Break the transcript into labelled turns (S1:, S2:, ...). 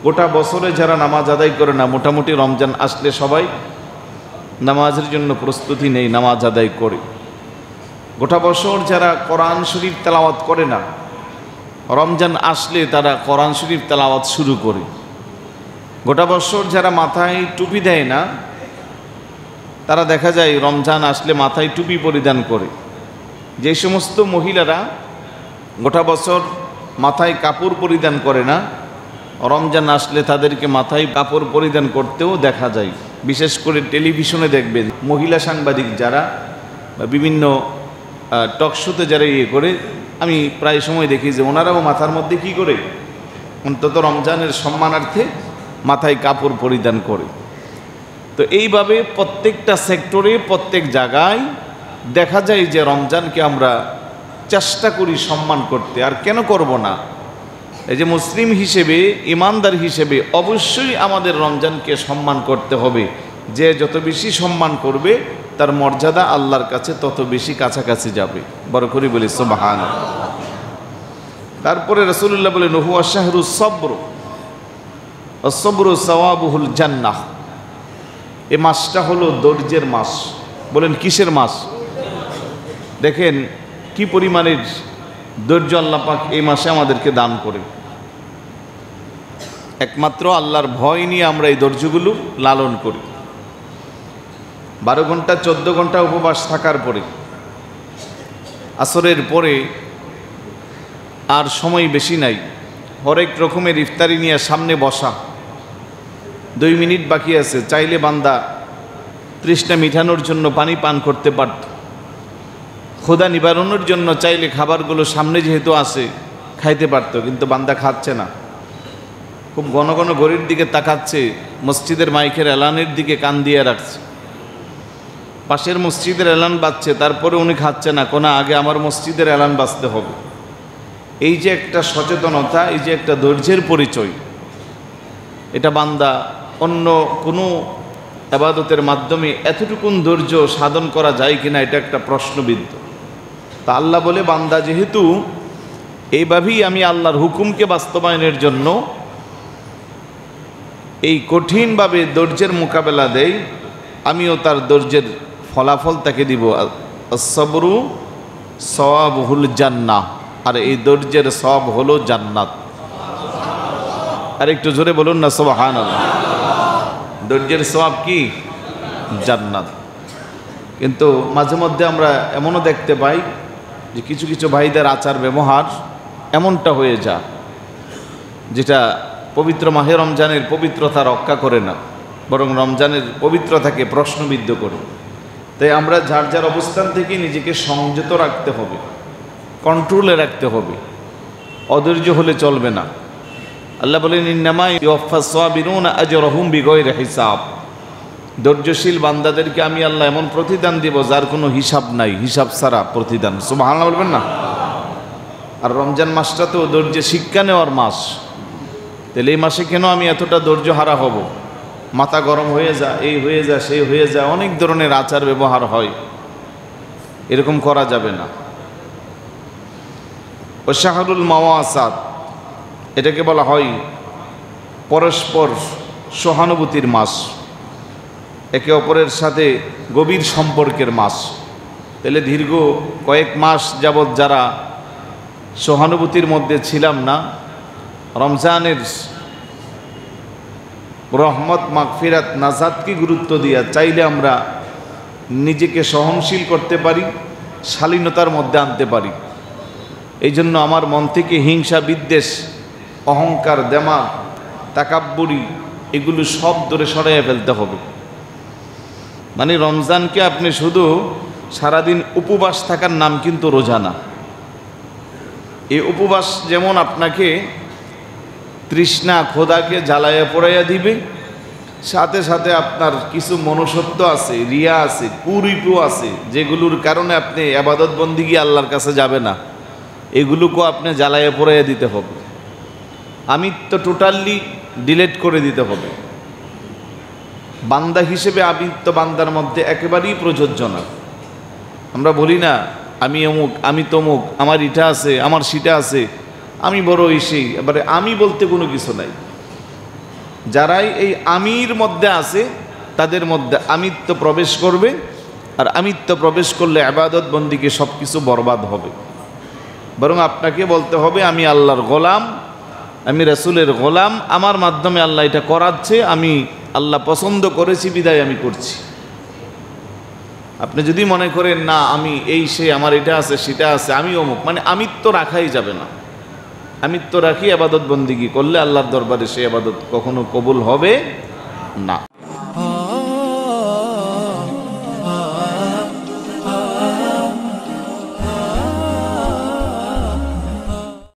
S1: গোটা বছরে যারা নামাজ আদায় করে না, মোটামুটি রমজান আসলে সবাই নামাজের জন্য প্রস্তুতি নেই, নামাজ আদায় করে। গোটা বছর যারা কোরআন শরীফ তেলাওয়াত করে না, রমজান আসলে তারা কোরআন শরীফ তেলাওয়াত শুরু করে। গোটা বছর যারা মাথায় টুপি দেয় না, তারা দেখা যায় রমজান আসলে মাথায় টুপি পরিধান করে। যে সমস্ত মহিলারা গোটা বছর মাথায় কাপড় পরিধান করে না, রমজান আসলে তাদেরকে মাথায় কাপড় পরিধান করতেও দেখা যায়। বিশেষ করে টেলিভিশনে দেখবেন মহিলা সাংবাদিক যারা বা বিভিন্ন টকশোতে যারা করে, আমি প্রায় সময় দেখি যে ওনারাও মাথার মধ্যে কি করে, অন্তত রমজানের সম্মানার্থে মাথায় কাপড় পরিধান করে। তো এইভাবে প্রত্যেকটা সেক্টরে, প্রত্যেক জায়গায় দেখা যায় যে রমজানকে আমরা চেষ্টা করি সম্মান করতে। আর কেন করব না? এই যে মুসলিম হিসেবে, ইমানদার হিসেবে অবশ্যই আমাদের রমজানকে সম্মান করতে হবে। যে যত বেশি সম্মান করবে তার মর্যাদা আল্লাহর কাছে তত বেশি কাছাকাছি যাবে। বড় করে বলি সুবহানাল্লাহ। তারপরে রাসূলুল্লাহ বলেন, হুয়া শাহরুস সবর, আস-সবরু সাওয়াবুহুল জান্নাহ। এই মাসটা হলো ধৈর্যের মাস। বলেন কিসের মাস? দেখেন কি পরিমাণের ধৈর্য আল্লাহ পাক এই মাসে আমাদেরকে দান করে। একমাত্র আল্লাহর ভয় নিয়ে আমরা এই ধৈর্যগুলো লালন করি। 12 ঘন্টা 14 ঘন্টা উপবাস থাকার পরে, আসরের পরে আর সময় বেশি নাই, হরেক রকমের ইফতারি নিয়ে সামনে বসা, 2 মিনিট বাকি আছে, চাইলে বান্দা তৃষ্ণা মিটানোর জন্য পানি পান করতে পারত, ক্ষুধা নিবারণের জন্য চাইলে খাবারগুলো সামনে যেহেতু আছে খাইতে পারত, কিন্তু বান্দা খাচ্ছে না। খুব ঘন ঘন ঘড়ির দিকে তাকাচ্ছে, মসজিদের মাইকের এলানের দিকে কান দিয়ে রাখছে, পাশের মসজিদের এলান বাজছে, তারপরে উনি খাচ্ছে না, কোন আগে আমার মসজিদের এলান বাজতে হবে। এই যে একটা সচেতনতা, এই যে একটা ধৈর্যের পরিচয়, এটা বান্দা অন্য কোনো ইবাদতের মাধ্যমে এতটুকুন ধৈর্য সাধন করা যায় কিনা, এটা একটা প্রশ্নবিদ্ধ। তা আল্লাহ বলে, বান্দা যেহেতু এইভাবেই আমি আল্লাহর হুকুমকে বাস্তবায়নের জন্য এই কঠিনভাবে ধৈর্যের মোকাবেলা দেই, আমিও তার ধৈর্যের ফলাফল তাকে দিব। আস-সবরু সাওয়াবুহুল জান্নাহ, আর এই ধৈর্যের সওয়াব হলো জান্নাত। আর একটু জোরে বলুন না সুবহানাল্লাহ। ধৈর্যের সওয়াব কি? জান্নাত। কিন্তু মাঝে মধ্যে আমরা এমনও দেখতে পাই যে কিছু কিছু ভাইদের আচার ব্যবহার এমনটা হয়ে যায় যেটা পবিত্র মাহে রমজানের পবিত্রতা রক্ষা করে না, বরং রমজানের পবিত্রতাকে প্রশ্নবিদ্ধ করে। তাই আমরা যার যার অবস্থান থেকে নিজেকে সংযত রাখতে হবে, কন্ট্রোলে রাখতে হবে, অধৈর্য হলে চলবে না। আল্লাহ বলেন, ইন্নামা ইউওয়াফফাস সাবিরুনা আজরাহুম বিগাইরি হিসাব। ধৈর্যশীল বান্দাদেরকে আমি আল্লাহ এমন প্রতিদান দিব যার কোনো হিসাব নাই, হিসাব ছাড়া প্রতিদান। সুবহানাল্লাহ বলবেন না? আর রমজান মাসটা তো ধৈর্যে শিক্ষা নেওয়ার মাস, তাহলে এই মাসে কেন আমি এতটা ধৈর্য হারা হব? মাথা গরম হয়ে যায়, এই হয়ে যায়, সেই হয়ে যায়, অনেক ধরনের আচার ব্যবহার হয়, এরকম করা যাবে না। ও শাহরুল মাওয়াসাত, এটাকে বলা হয় পরস্পর সহানুভূতির মাস, একে অপরের সাথে গভীর সম্পর্কের মাস। তাহলে দীর্ঘ কয়েক মাস যাবৎ যারা সহানুভূতির মধ্যে ছিলাম না, রমজানের রহমত, মাগফিরাত, নাজাতকে গুরুত্ব দিয়া চাইলে আমরা নিজেকে সহনশীল করতে পারি, শালীনতার মধ্যে আনতে পারি। এই জন্য আমার মন থেকে হিংসা, বিদ্বেষ, অহংকার, দেমাগ, তাকাব্বুরি এগুলো সব দূরে সরাইয়া ফেলতে হবে। মানে রমজানকে আপনি শুধু সারাদিন উপবাস থাকার নাম কিন্তু রোজা না। এই উপবাস যেমন আপনাকে তৃষ্ণা, খোদাকে জ্বালাইয়া পোড়াইয়া দিবে, সাথে সাথে আপনার কিছু মনুষ্যত্ব আছে, রিয়া আছে, কুরিপু আছে, যেগুলোর কারণে আপনি ইবাদত বন্দিগি আল্লাহর কাছে যাবে না, এগুলোকেও আপনি জ্বালাইয়া পোড়াইয়া দিতে হবে। আমি তো টোটালি ডিলেট করে দিতে হবে। বান্দা হিসেবে আমিত্ব বান্দার মধ্যে একেবারেই প্রযোজ্য না। আমরা বলি না আমি অমুক, আমি তমুক, আমার ইটা আছে, আমার সিটা আছে, আমি বড় সেই। এবারে আমি বলতে কোনো কিছু নাই। যারাই এই আমির মধ্যে আছে তাদের মধ্যে আমিত্ব প্রবেশ করবে, আর আমিত্ব প্রবেশ করলে ইবাদত বন্দিকে সব কিছু বরবাদ হবে। বরং আপনাকে বলতে হবে আমি আল্লাহর গোলাম, আমি রাসূলের গোলাম, আমার মাধ্যমে আল্লাহ এটা করাচ্ছে, আমি আল্লাহ পছন্দ করেছি বিদায় আমি করছি। আপনি যদি মনে করেন না আমি এই সে আমার এটা আছে সেটা আছে আমি অমুক, মানে আমিত্ব রাখাই যাবে না। আমিত্ব রাখি ইবাদত বন্দিগি করলে আল্লাহর দরবারে সে ইবাদত কখনো কবুল হবে না।